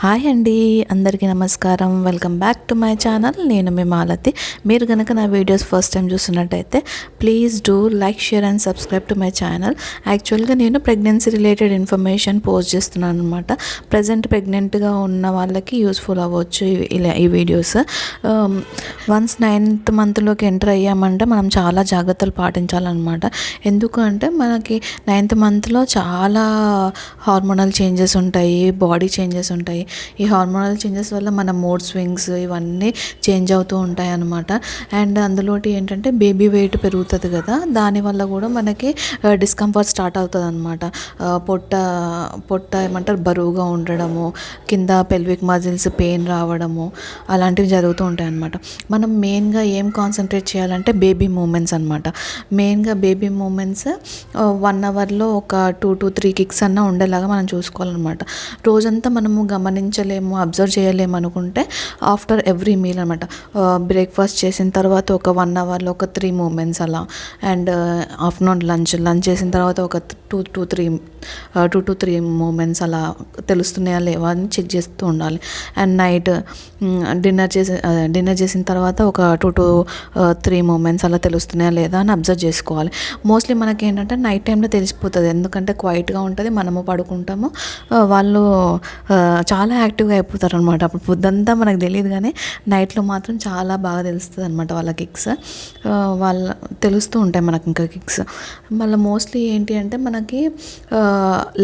Hi అండి, అందరికీ నమస్కారం. Welcome back to my channel. నేను మీ మాలతి. మీరు కనుక నా వీడియోస్ ఫస్ట్ టైం చూస్తున్నట్టయితే please do like, share and subscribe to my channel. యాక్చువల్గా నేను ప్రెగ్నెన్సీ రిలేటెడ్ ఇన్ఫర్మేషన్ పోస్ట్ చేస్తున్నాను అనమాట. ప్రజెంట్ ప్రెగ్నెంట్గా ఉన్న వాళ్ళకి యూస్ఫుల్ అవ్వచ్చు ఈ వీడియోస్. వన్స్ 9th మంత్లోకి ఎంటర్ అయ్యామంటే మనం చాలా జాగ్రత్తలు పాటించాలన్నమాట. ఎందుకు అంటే మనకి 9th మంత్లో చాలా హార్మోనల్ చేంజెస్ ఉంటాయి, బాడీ చేంజెస్ ఉంటాయి. ఈ హార్మోనల్ చేంజెస్ వల్ల మన మూడ్ స్వింగ్స్ ఇవన్నీ చేంజ్ అవుతూ ఉంటాయి అన్నమాట. అండ్ అందులోటి ఏంటంటే బేబీ వెయిట్ పెరుగుతుంది కదా, దానివల్ల కూడా మనకి డిస్కంఫర్ట్ స్టార్ట్ అవుతుంది అనమాట. పొట్ట ఏమంటారు బరువుగా ఉండడము, కింద పెల్విక్ మజిల్స్ పెయిన్ రావడము అలాంటివి జరుగుతూ ఉంటాయి అన్నమాట. మనం మెయిన్గా ఏం కాన్సన్ట్రేట్ చేయాలంటే బేబీ మూమెంట్స్ అనమాట. మెయిన్గా బేబీ మూమెంట్స్ 1 అవర్లో ఒక 2 to 3 కిక్స్ అన్నా ఉండేలాగా మనం చూసుకోవాలన్నమాట. రోజంతా మనము గమనించలేము, అబ్జర్వ్ చేయలేము అనుకుంటే ఆఫ్టర్ ఎవ్రీ మీల్ అనమాట. బ్రేక్ఫాస్ట్ చేసిన తర్వాత ఒక 1 అవర్లో ఒక 3 మూమెంట్స్ అలా, అండ్ ఆఫ్టర్నూన్ లంచ్ చేసిన తర్వాత ఒక 2 to 3 మూమెంట్స్ అలా తెలుస్తున్నాయా లేవా అని చెక్ చేస్తూ ఉండాలి. అండ్ నైట్ డిన్నర్ చేసిన తర్వాత ఒక 2 to 3 మూమెంట్స్ అలా తెలుస్తున్నాయా లేదా అని అబ్జర్వ్ చేసుకోవాలి. మోస్ట్లీ మనకి ఏంటంటే నైట్ టైంలో తెలిసిపోతుంది, ఎందుకంటే క్వైట్గా ఉంటుంది, మనము పడుకుంటాము, వాళ్ళు చాలా యాక్టివ్గా అయిపోతారు అనమాట. అప్పుడు పొద్దంతా మనకు తెలియదు, కానీ నైట్లో మాత్రం చాలా బాగా తెలుస్తుంది అనమాట వాళ్ళ కిక్స్. తెలుస్తూ ఉంటాయి మనకు ఇంకా కిక్స్. మళ్ళీ మోస్ట్లీ ఏంటి అంటే మనకి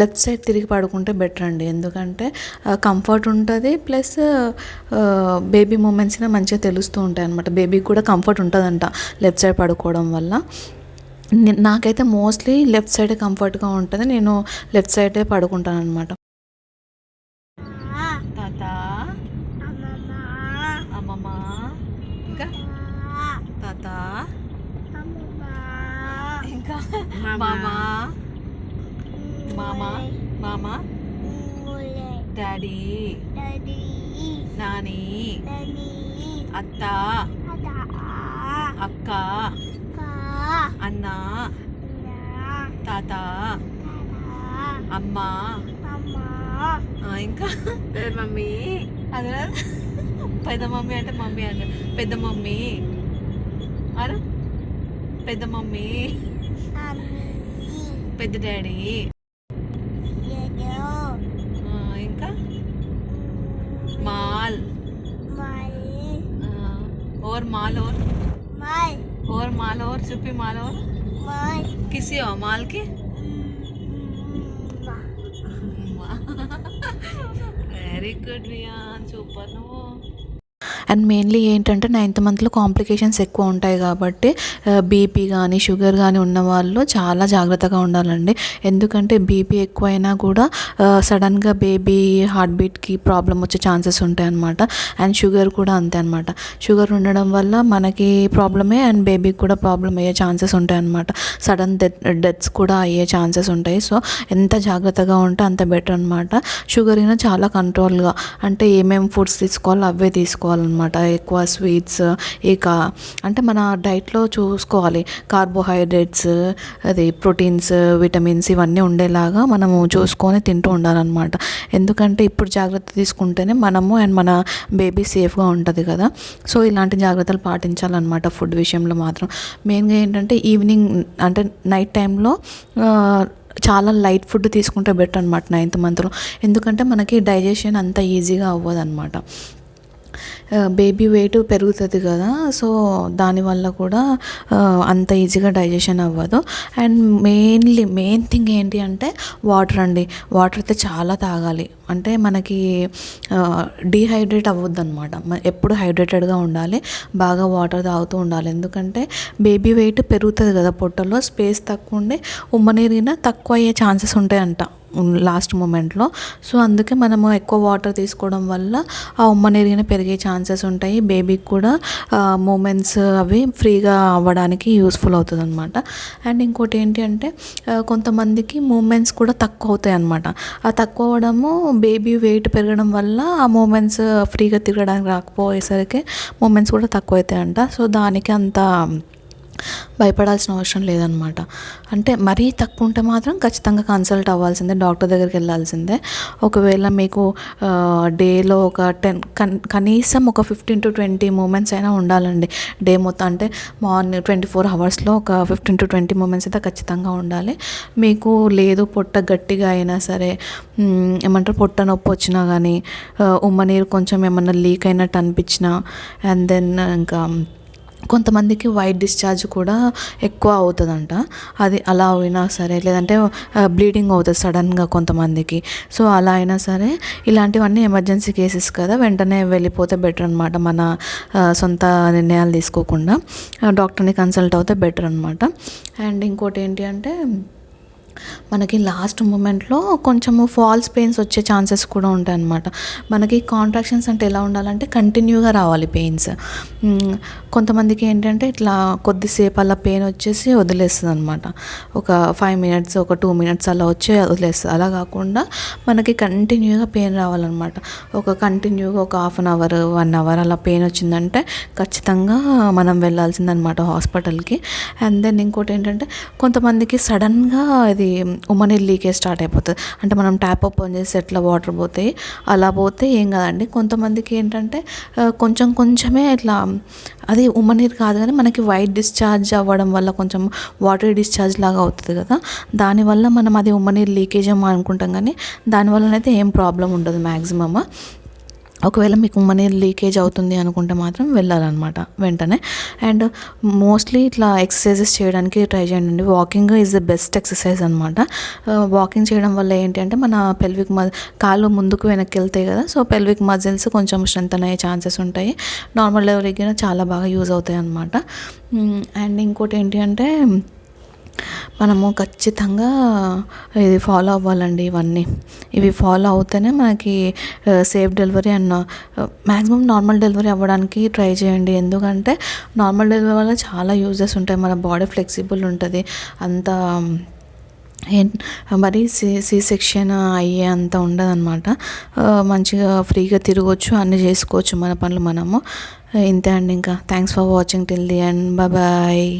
లెఫ్ట్ సైడ్ తిరిగి పడుకుంటే బెటర్ అండి, ఎందుకంటే కంఫర్ట్ ఉంటుంది, ప్లస్ బేబీ మూమెంట్స్ని మంచిగా తెలుస్తూ ఉంటాయి అనమాట. బేబీకి కూడా కంఫర్ట్ ఉంటుందంట లెఫ్ట్ సైడ్ పడుకోవడం వల్ల. నాకైతే మోస్ట్లీ లెఫ్ట్ సైడే కంఫర్ట్గా ఉంటుంది, నేను లెఫ్ట్ సైడే పడుకుంటాను అనమాట. తాత, అమ్మమ్మ, ఇంకా తాత, ఇంకా మామా, డాడీ, నాని, అత్త, అక్క, అన్న, తాత, అమ్మ, ఇంకా మమ్మీ. అదే పెద్ద మమ్మీ అంటే మమ్మీ అంటే పెద్ద మమ్మీ, అరే పెద్ద మమ్మీ, పెద్ద డాడీ, ఇంకా మాల్ और माल और माल और चुप्पी माल और किसी और माल की వెరీ గుడ్ రియాన్, సూపర్ నువ్వు. అండ్ మెయిన్లీ ఏంటంటే 9th మంత్లో కాంప్లికేషన్స్ ఎక్కువ ఉంటాయి కాబట్టి బీపీ కానీ షుగర్ కానీ ఉన్న వాళ్ళు చాలా జాగ్రత్తగా ఉండాలండి. ఎందుకంటే బీపీ ఎక్కువైనా కూడా సడన్గా బేబీ హార్ట్ బీట్కి ప్రాబ్లం వచ్చే ఛాన్సెస్ ఉంటాయి అన్నమాట. అండ్ షుగర్ కూడా అంతే అనమాట. షుగర్ ఉండడం వల్ల మనకి ప్రాబ్లమే, అండ్ బేబీకి కూడా ప్రాబ్లం అయ్యే ఛాన్సెస్ ఉంటాయి అన్నమాట. సడన్ డెత్స్ కూడా అయ్యే ఛాన్సెస్ ఉంటాయి. సో ఎంత జాగ్రత్తగా ఉంటే అంత బెటర్ అనమాట. షుగర్ అయినా చాలా కంట్రోల్గా, అంటే ఏమేమి ఫుడ్స్ తీసుకోవాలో అవే తీసుకోవాలన్నమాట. ఎక్కువ స్వీట్స్ అంటే మన డైట్లో చూసుకోవాలి, కార్బోహైడ్రేట్స్, అది ప్రోటీన్స్, విటమిన్స్ ఇవన్నీ ఉండేలాగా మనము చూసుకొని తింటూ ఉండాలన్నమాట. ఎందుకంటే ఇప్పుడు జాగ్రత్త తీసుకుంటేనే మనము అండ్ మన బేబీ సేఫ్గా ఉంటుంది కదా. సో ఇలాంటి జాగ్రత్తలు పాటించాలన్నమాట ఫుడ్ విషయంలో మాత్రం. మెయిన్గా ఏంటంటే ఈవినింగ్ అంటే నైట్ టైంలో చాలా లైట్ ఫుడ్ తీసుకుంటే బెటర్ అనమాట 9th మంత్లో. ఎందుకంటే మనకి డైజెషన్ అంత ఈజీగా అవ్వదు అనమాట. బేబీ వెయిట్ పెరుగుతుంది కదా, సో దానివల్ల కూడా అంత ఈజీగా డైజెషన్ అవ్వదు. అండ్ మెయిన్ థింగ్ ఏంటి అంటే వాటర్ అండి. వాటర్ అయితే చాలా తాగాలి, అంటే మనకి డీహైడ్రేట్ అవ్వద్దు అనమాట. ఎప్పుడు హైడ్రేటెడ్గా ఉండాలి, బాగా వాటర్ తాగుతూ ఉండాలి. ఎందుకంటే బేబీ వెయిట్ పెరుగుతుంది కదా, పొట్టలో స్పేస్ తక్కువ ఉండి ఉమ్మనీరిన తక్కువ అయ్యే ఛాన్సెస్ ఉంటాయంట లాస్ట్ మూమెంట్లో. సో అందుకే మనము ఎక్కువ వాటర్ తీసుకోవడం వల్ల ఆ ఉమ్మనీరిన పెరిగే ఛాన్సెస్ ఉంటాయి. బేబీకి కూడా మూమెంట్స్ అవి ఫ్రీగా అవ్వడానికి యూస్ఫుల్ అవుతుంది అనమాట. అండ్ ఇంకోటి ఏంటి అంటే కొంతమందికి మూమెంట్స్ కూడా తక్కువ అవుతాయి అనమాట. ఆ తక్కువ అవ్వడము బేబీ వెయిట్ పెరగడం వల్ల ఆ మూమెంట్స్ ఫ్రీగా తిరగడానికి రాకపోయేసరికి మూమెంట్స్ కూడా తక్కువ అవుతాయంట. సో దానికి అంత భయపడాల్సిన అవసరం లేదనమాట. అంటే మరీ తక్కువ ఉంటే మాత్రం ఖచ్చితంగా కన్సల్ట్ అవ్వాల్సిందే, డాక్టర్ దగ్గరికి వెళ్ళాల్సిందే. ఒకవేళ మీకు డేలో ఒక కనీసం ఒక 15-20 మూమెంట్స్ అయినా ఉండాలండి డే మొత్తం. అంటే మార్నింగ్ 24 అవర్స్లో ఒక 15-20 మూమెంట్స్ అయితే ఖచ్చితంగా ఉండాలి. మీకు లేదు పొట్ట గట్టిగా అయినా సరే, ఏమంటారు పొట్ట నొప్పి వచ్చినా కానీ, ఉమ్మ నీరు కొంచెం ఏమన్నా లీక్ అయినట్టు అనిపించినా, అండ్ దెన్ ఇంకా కొంతమందికి వైట్ డిశ్చార్జ్ కూడా ఎక్కువ అవుతుందంట. అది అలా అయినా సరే, లేదంటే బ్లీడింగ్ అవుతుంది సడన్గా కొంతమందికి. సో అలా అయినా సరే ఇలాంటివన్నీ ఎమర్జెన్సీ కేసెస్ కదా, వెంటనే వెళ్ళిపోతే బెటర్ అనమాట. మన సొంత నిర్ణయాలు తీసుకోకుండా డాక్టర్ని కన్సల్ట్ అవుతే బెటర్ అనమాట. అండ్ ఇంకోటి ఏంటి అంటే, మనకి లాస్ట్ మూమెంట్లో కొంచెము ఫాల్స్ పెయిన్స్ వచ్చే ఛాన్సెస్ కూడా ఉంటాయి అన్నమాట. మనకి కాంట్రాక్షన్స్ అంటే ఎలా ఉండాలంటే కంటిన్యూగా రావాలి పెయిన్స్. కొంతమందికి ఏంటంటే ఇట్లా కొద్దిసేపు అలా పెయిన్ వచ్చేసి వదిలేస్తుంది అనమాట. ఒక 5 minutes, ఒక 2 minutes అలా వచ్చి వదిలేస్తుంది. అలా కాకుండా మనకి కంటిన్యూగా పెయిన్ రావాలన్నమాట. కంటిన్యూగా ఒక 1/2 hour, 1 hour అలా పెయిన్ వచ్చిందంటే ఖచ్చితంగా మనం వెళ్ళాల్సిందనమాట హాస్పిటల్కి. అండ్ దెన్ ఇంకోటి ఏంటంటే, కొంతమందికి సడన్గా ఇది ఉమ్మనీరు లీకేజ్ స్టార్ట్ అయిపోతుంది. అంటే మనం ట్యాప్ ఓపెన్ చేసి ఎట్లా వాటర్ పోతాయి అలా పోతే ఏం కాదండి. కొంతమందికి ఏంటంటే కొంచెం కొంచెమే ఇట్లా, అది ఉమ్మనీరు కాదు కానీ మనకి వైట్ డిశ్చార్జ్ అవ్వడం వల్ల కొంచెం వాటర్ డిశ్చార్జ్ లాగా అవుతుంది కదా, దానివల్ల మనం అది ఉమ్మనీరు లీకేజ్ ఏమో అనుకుంటాం, కానీ దానివల్లనైతే ఏం ప్రాబ్లం ఉండదు మ్యాక్సిమమ్. ఒకవేళ మీకు ఉమ్మనీరు లీకేజ్ అవుతుంది అనుకుంటే మాత్రం వెళ్ళాలన్నమాట వెంటనే. అండ్ మోస్ట్లీ ఇట్లా ఎక్సర్సైజెస్ చేయడానికి ట్రై చేయండి. Walking is the best exercise అనమాట. వాకింగ్ చేయడం వల్ల ఏంటి అంటే, మన పెల్విక్ కాళ్ళు ముందుకు వెనక్కి వెళ్తాయి కదా, సో పెల్విక్ మజిల్స్ కొంచెం స్ట్రెంథెన్ అయ్యే ఛాన్సెస్ ఉంటాయి. నార్మల్ డెలివరీకి చాలా బాగా యూజ్ అవుతాయి అనమాట. అండ్ ఇంకోటి ఏంటి అంటే, మనము ఖచ్చితంగా ఇది ఫాలో అవ్వాలండి. ఇవి ఫాలో అవుతేనే మనకి safe delivery and maximum normal delivery అవ్వడానికి ట్రై చేయండి. ఎందుకంటే నార్మల్ డెలివరీ వల్ల చాలా యూజెస్ ఉంటాయి. మన బాడీ ఫ్లెక్సిబుల్ ఉంటుంది. అంత మరి సి సెక్షన్ అయ్యే అంత ఉండదన్నమాట. మంచిగా ఫ్రీగా తిరగవచ్చు, అన్నీ చేసుకోవచ్చు మన పనులు మనము. ఇంతే అండి. ఇంకా thanks for watching till the end. Bye.